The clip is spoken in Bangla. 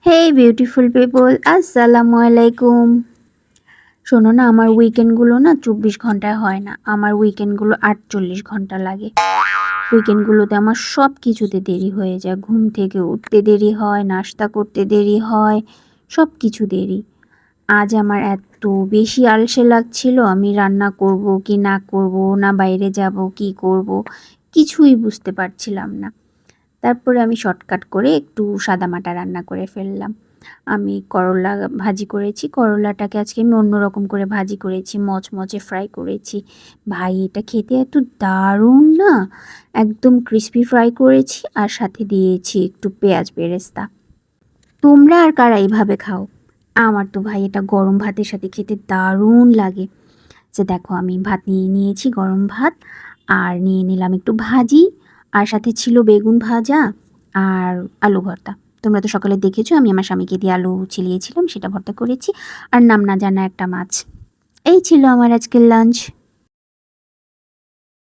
হেই বিউটিফুল পিপল, আসসালামু আলাইকুম। শোনো না, আমার উইকেন্ডগুলো না 24 ঘন্টায় হয় না, আমার উইকেন্ডগুলো 48 ঘন্টা লাগে। উইকেন্ডগুলোতে আমার সব কিছুতে দেরি হয়ে যায়, ঘুম থেকে উঠতে দেরি হয়, নাস্তা করতে দেরি হয়, সব কিছু দেরি। আজ আমার এত বেশি আলসে লাগছিল, আমি রান্না করব কি না করব, না বাইরে যাব কি করব, কিছুই বুঝতে পারছিলাম না। তারপরে আমি শর্টকাট করে একটু সাদামাটা রান্না করে ফেললাম। আমি করলা ভাজি করেছি। করলাটাকে আজকে আমি অন্যরকম করে ভাজি করেছি, মচমচে ফ্রাই করেছি। ভাই এটা খেতে এত দারুণ না! একদম ক্রিসপি ফ্রাই করেছি আর সাথে দিয়েছি একটু পেঁয়াজ বেরেস্তা। তোমরা আর কারা এইভাবে খাও? আমার তো ভাই এটা গরম ভাতের সাথে খেতে দারুণ লাগে। যে দেখো আমি ভাত নিয়ে নিয়েছি, গরম ভাত, আর নিয়ে নিলাম একটু ভাজি, আর সাথে ছিল বেগুন ভাজা আর আলু ভর্তা। তোমরা তো সকালে দেখেছো আমি আমার স্বামীকে দিয়ে আলু ছিলিয়েছিলাম, সেটা ভর্তা করেছি, আর নাম না জানা একটা মাছ। এই ছিল আমার আজকের লাঞ্চ।